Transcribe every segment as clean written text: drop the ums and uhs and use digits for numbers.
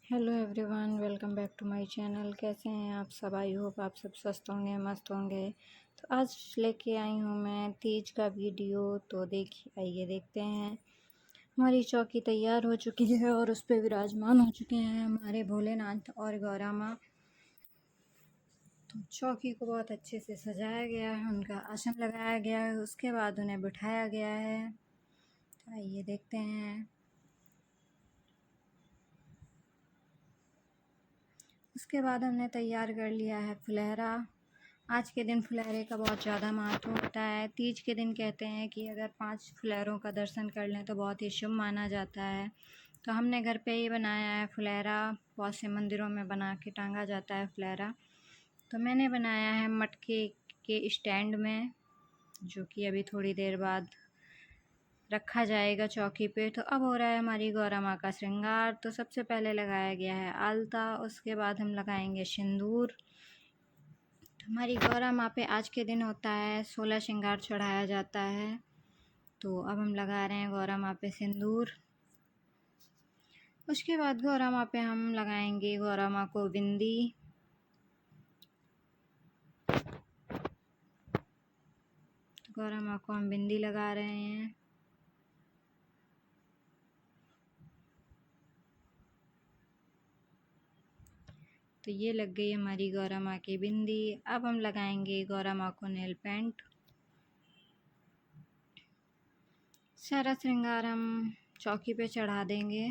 Hello everyone, welcome back to my channel. कैसे हैं आप सब? आई होप आप सब स्वस्थ होंगे, मस्त होंगे। तो आज लेके आई हूँ मैं तीज का वीडियो। तो देखिए, आइए देखते हैं। हमारी चौकी तैयार हो चुकी है और उस पर विराजमान हो चुके हैं हमारे भोलेनाथ और गौरा माँ। तो चौकी को बहुत अच्छे से सजाया गया है, उनका आसन लगाया गया है, उसके बाद उन्हें बिठाया गया है। तो आइए देखते हैं। उसके बाद हमने तैयार कर लिया है फुलहरा। आज के दिन फुलहरे का बहुत ज़्यादा महत्व होता है। तीज के दिन कहते हैं कि अगर 5 फुलहरों का दर्शन कर लें तो बहुत ही शुभ माना जाता है। तो हमने घर पे ही बनाया है फुलहरा। बहुत से मंदिरों में बना के टांगा जाता है फुलहरा। तो मैंने बनाया है मटके के स्टैंड में, जो कि अभी थोड़ी देर बाद रखा जाएगा चौकी पे। तो अब हो रहा है हमारी गौरा माँ का श्रृंगार। तो सबसे पहले लगाया गया है आलता, उसके बाद हम लगाएंगे सिंदूर। हमारी गौरा माँ पे आज के दिन होता है 16 श्रृंगार चढ़ाया जाता है। तो अब हम लगा रहे हैं गौरा माँ पे सिंदूर। उसके बाद गौरा माँ पे हम लगाएंगे गौरा माँ को बिंदी। तो गौरा माँ को हम बिंदी लगा रहे हैं। तो ये लग गई हमारी गौरा माँ की बिंदी। अब हम लगाएंगे गौरा माँ को नेल पेंट। सारा श्रृंगार हम चौकी पे चढ़ा देंगे।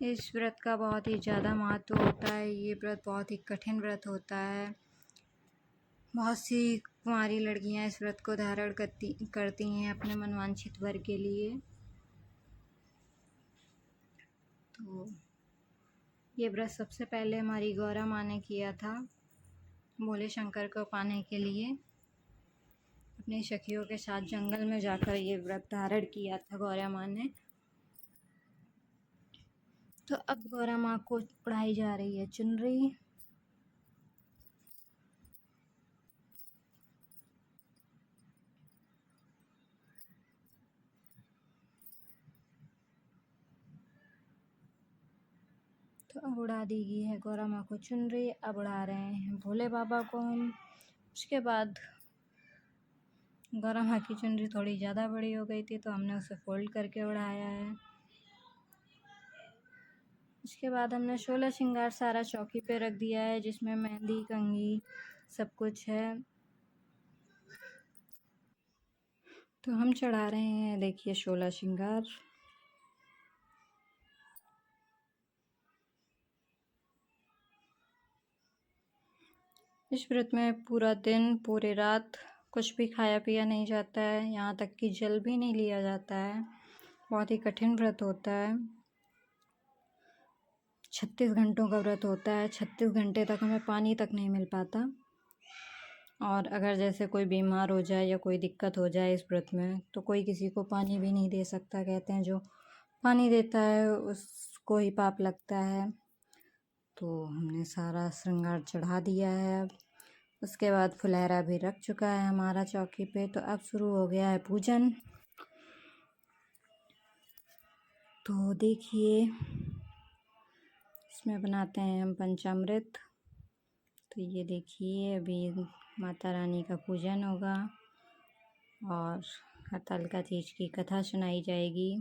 इस व्रत का बहुत ही ज़्यादा महत्व होता है। ये व्रत बहुत ही कठिन व्रत होता है। बहुत सी कुंवारी लड़कियां इस व्रत को धारण करती हैं अपने मनवांछित वर के लिए। तो ये व्रत सबसे पहले हमारी गौरा माँ ने किया था, भोले शंकर को पाने के लिए। अपनी सखियों के साथ जंगल में जाकर ये व्रत धारण किया था गौरा माँ ने। तो अब गौरा माँ को उड़ाई जा रही है चुनरी। तो अब उड़ा दी गई है गौरा माँ को चुनरी। अब उड़ा रहे हैं भोले बाबा को हम। उसके बाद गौरा माँ की चुनरी थोड़ी ज़्यादा बड़ी हो गई थी, तो हमने उसे फोल्ड करके उड़ाया है। उसके बाद हमने 16 श्रृंगार सारा चौकी पे रख दिया है, जिसमें मेहंदी, कंघी सब कुछ है। तो हम चढ़ा रहे हैं, देखिए, 16 श्रृंगार। इस व्रत में पूरा दिन पूरी रात कुछ भी खाया पिया नहीं जाता है, यहाँ तक कि जल भी नहीं लिया जाता है। बहुत ही कठिन व्रत होता है। 36 घंटों का व्रत होता है। 36 घंटे तक हमें पानी तक नहीं मिल पाता। और अगर जैसे कोई बीमार हो जाए या कोई दिक्कत हो जाए इस व्रत में, तो कोई किसी को पानी भी नहीं दे सकता। कहते हैं जो पानी देता है उसको ही पाप लगता है। तो हमने सारा श्रृंगार चढ़ा दिया है। अब उसके बाद फुलहरा भी रख चुका है हमारा चौकी पे। तो अब शुरू हो गया है पूजन। तो देखिए, इसमें बनाते हैं हम पंचामृत। तो ये देखिए, अभी माता रानी का पूजन होगा और हरतालिका तीज की कथा सुनाई जाएगी।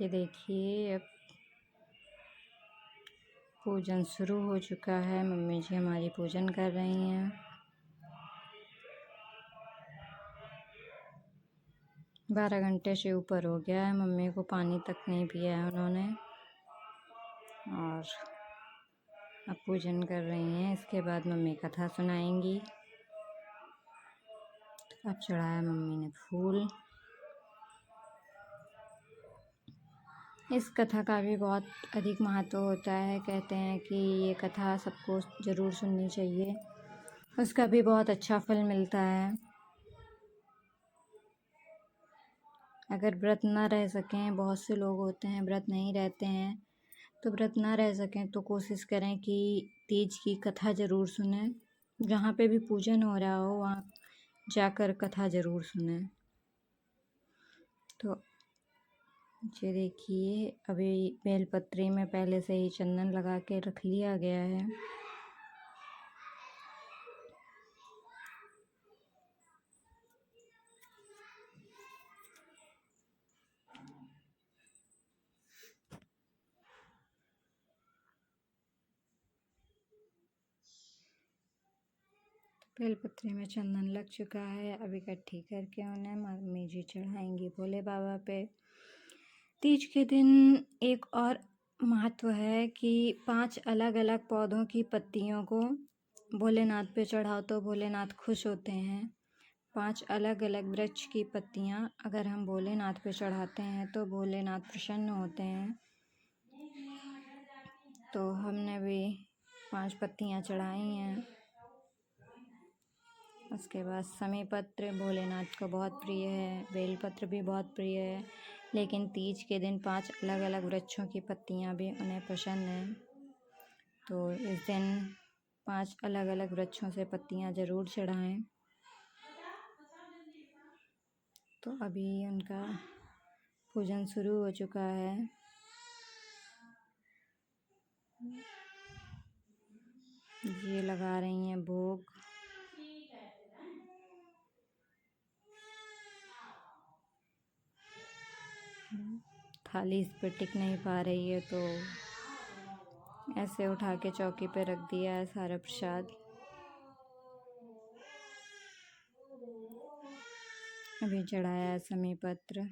ये देखिए, अब पूजन शुरू हो चुका है। मम्मी जी हमारी पूजन कर रही हैं। 12 घंटे से ऊपर हो गया है, मम्मी को पानी तक नहीं पिया है उन्होंने। और अब पूजन कर रही हैं। इसके बाद मम्मी कथा सुनाएंगी। अब चढ़ाया मम्मी ने फूल। इस कथा का भी बहुत अधिक महत्व होता है। कहते हैं कि ये कथा सबको ज़रूर सुननी चाहिए, उसका भी बहुत अच्छा फल मिलता है। अगर व्रत ना रह सकें, बहुत से लोग होते हैं व्रत नहीं रहते हैं, तो व्रत ना रह सकें तो कोशिश करें कि तीज की कथा ज़रूर सुनें। जहाँ पे भी पूजन हो रहा हो वहाँ जाकर कथा ज़रूर सुनें। तो ये देखिए, अभी बेलपत्री में पहले से ही चंदन लगा के रख लिया गया है। बेलपत्री में चंदन लग चुका है, अब इकट्ठी करके उन्हें मम्मी जी चढ़ाएंगी भोले बाबा पे। तीज के दिन एक और महत्व है कि 5 अलग अलग पौधों की पत्तियों को भोलेनाथ पे चढ़ाओ तो भोलेनाथ खुश होते हैं। 5 अलग अलग वृक्ष की पत्तियाँ अगर हम भोलेनाथ पे चढ़ाते हैं तो भोलेनाथ प्रसन्न होते हैं। तो हमने भी 5 पत्तियाँ चढ़ाई हैं। उसके बाद समी पत्र भोलेनाथ को बहुत प्रिय है, बेलपत्र भी बहुत प्रिय है, लेकिन तीज के दिन 5 अलग अलग वृक्षों की पत्तियाँ भी उन्हें पसंद हैं। तो इस दिन 5 अलग अलग वृक्षों से पत्तियाँ ज़रूर चढ़ाएं। तो अभी उनका पूजन शुरू हो चुका है। ये लगा रही हैं भोग। थाली इस पर टिक नहीं पा रही है तो ऐसे उठा के चौकी पे रख दिया है सारा प्रसाद। अभी चढ़ाया है समी पत्र।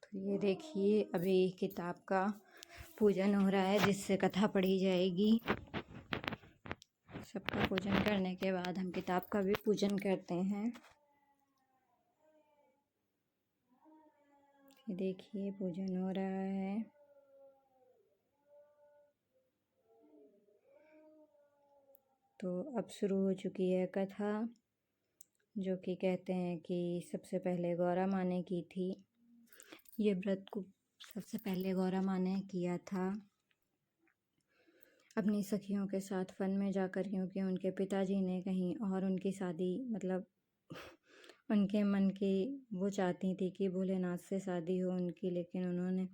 तो ये देखिए, अभी किताब का पूजन हो रहा है जिससे कथा पढ़ी जाएगी। सबका पूजन करने के बाद हम किताब का भी पूजन करते हैं। ये देखिए, पूजन हो रहा है। तो अब शुरू हो चुकी है कथा, जो कि कहते हैं कि सबसे पहले गौरा माँ ने की थी। ये व्रत को सबसे पहले गौरा माँ ने किया था अपनी सखियों के साथ वन में जाकर, क्योंकि उनके पिताजी ने कहीं और उनकी शादी मतलब उनके मन की वो चाहती थी कि भोलेनाथ से शादी हो उनकी, लेकिन उन्होंने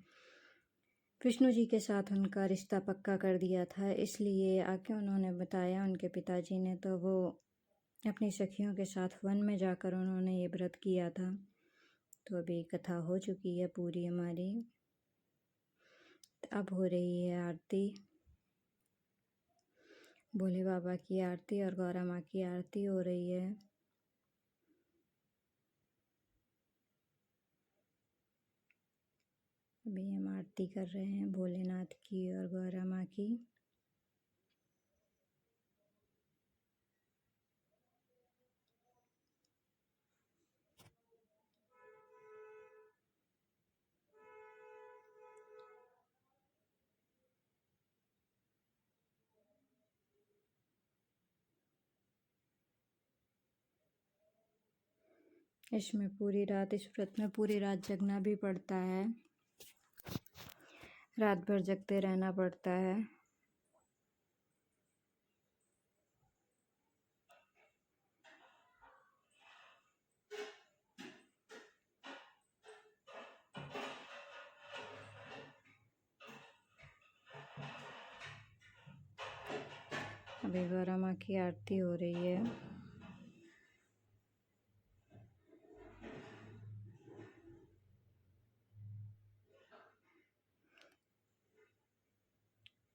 विष्णु जी के साथ उनका रिश्ता पक्का कर दिया था। इसलिए आके उन्होंने बताया उनके पिताजी ने, तो वो अपनी सखियों के साथ वन में जाकर उन्होंने ये व्रत किया था। तो अभी कथा हो चुकी है पूरी हमारी। अब हो रही है आरती, भोले बाबा की आरती और गौरा माँ की आरती हो रही है। अभी हम आरती कर रहे हैं भोलेनाथ की और गौरा माँ की। इसमें पूरी रात, इस व्रत में पूरी रात जगना भी पड़ता है, रात भर जगते रहना पड़ता है। अभी गौरा माँ की आरती हो रही है।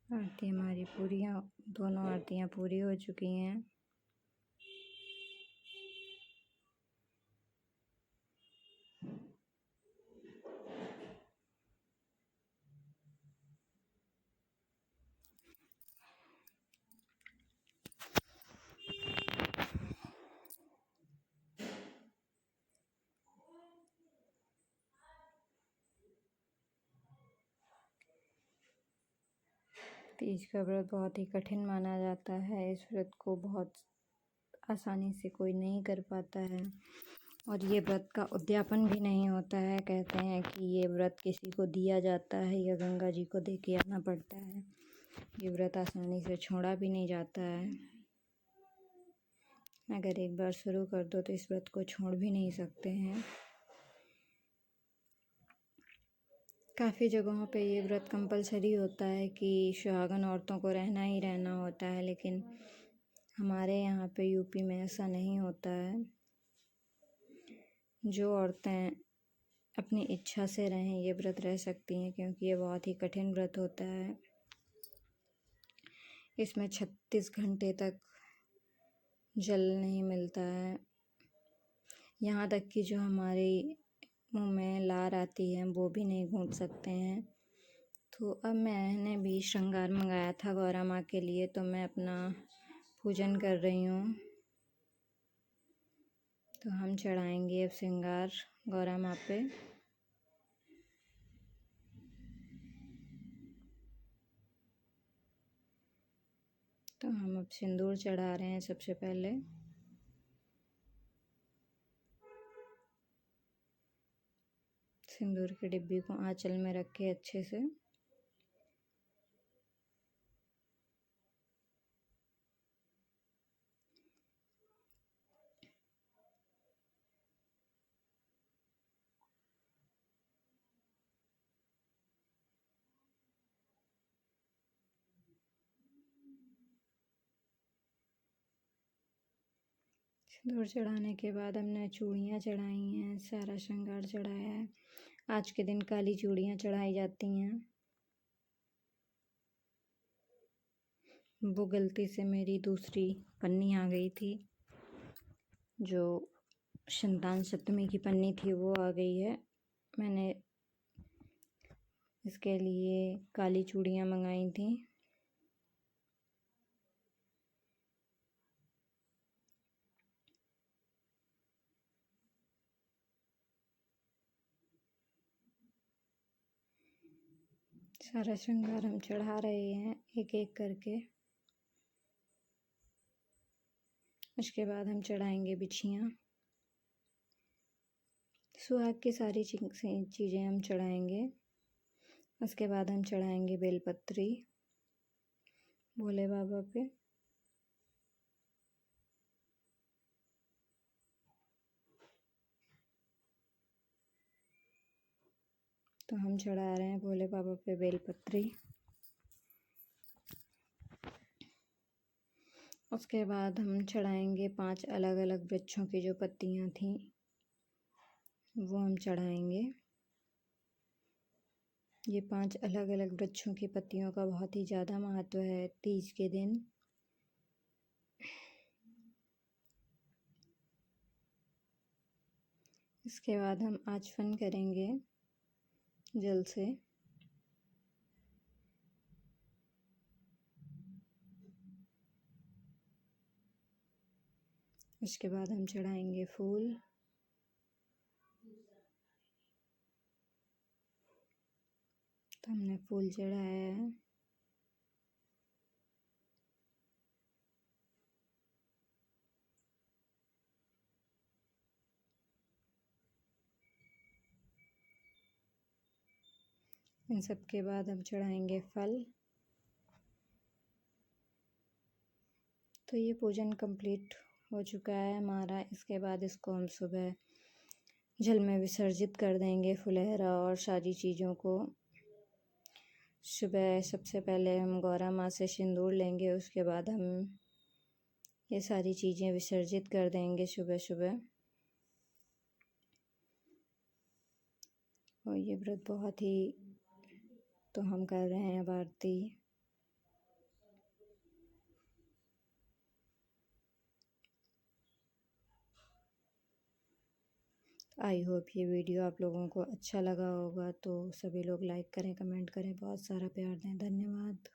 आरती हमारी पूरी, दोनों आरतियाँ पूरी हो चुकी हैं। तीज का व्रत बहुत ही कठिन माना जाता है। इस व्रत को बहुत आसानी से कोई नहीं कर पाता है और ये व्रत का उद्यापन भी नहीं होता है। कहते हैं कि ये व्रत किसी को दिया जाता है या गंगा जी को दे के आना पड़ता है। ये व्रत आसानी से छोड़ा भी नहीं जाता है। अगर एक बार शुरू कर दो तो इस व्रत को छोड़ भी नहीं सकते हैं। काफ़ी जगहों पे ये व्रत कंपलसरी होता है कि सुहागन औरतों को रहना ही रहना होता है, लेकिन हमारे यहाँ पे यूपी में ऐसा नहीं होता है। जो औरतें अपनी इच्छा से रहें ये व्रत रह सकती हैं, क्योंकि ये बहुत ही कठिन व्रत होता है। इसमें 36 घंटे तक जल नहीं मिलता है। यहाँ तक कि जो हमारी मुंह में लार आती है वो भी नहीं घूंट सकते हैं। तो अब मैंने भी श्रृंगार मंगाया था गौरा माँ के लिए, तो मैं अपना पूजन कर रही हूँ। तो हम चढ़ाएंगे अब श्रृंगार गौरा माँ पे। तो हम अब सिंदूर चढ़ा रहे हैं सबसे पहले। सिंदूर की डिब्बी को आंचल में रख के अच्छे से सिंदूर चढ़ाने के बाद हमने चूड़ियाँ चढ़ाई हैं, सारा श्रृंगार चढ़ाया है। आज के दिन काली चूड़ियाँ चढ़ाई जाती हैं। वो गलती से मेरी दूसरी पन्नी आ गई थी, जो संतान सप्तमी की पन्नी थी वो आ गई है। मैंने इसके लिए काली चूड़ियाँ मंगाई थी। सारा श्रृंगार हम चढ़ा रहे हैं एक एक करके। उसके बाद हम चढ़ाएंगे बिछियाँ। सुहाग की सारी चीज़ें हम चढ़ाएंगे। उसके बाद हम चढ़ाएंगे बेलपत्री भोले बाबा पे। तो हम चढ़ा रहे हैं भोले बाबा पे बेलपत्री। उसके बाद हम चढ़ाएंगे 5 अलग अलग वृक्षों की जो पत्तियां थी वो हम चढ़ाएंगे। ये 5 अलग अलग वृक्षों की पत्तियों का बहुत ही ज़्यादा महत्व है तीज के दिन। इसके बाद हम आचमन करेंगे जल से। उसके बाद हम चढ़ाएंगे फूल। तो हमने फूल चढ़ाया है। इन सब के बाद हम चढ़ाएंगे फल। तो ये पूजन कंप्लीट हो चुका है हमारा। इसके बाद इसको हम सुबह जल में विसर्जित कर देंगे, फुलहरा और सारी चीज़ों को। सुबह सबसे पहले हम गौरा माँ से सिंदूर लेंगे, उसके बाद हम ये सारी चीज़ें विसर्जित कर देंगे सुबह सुबह। और ये व्रत बहुत ही तो हम कर रहे हैं भारती। आई होप ये वीडियो आप लोगों को अच्छा लगा होगा। तो सभी लोग लाइक करें, कमेंट करें, बहुत सारा प्यार दें। धन्यवाद।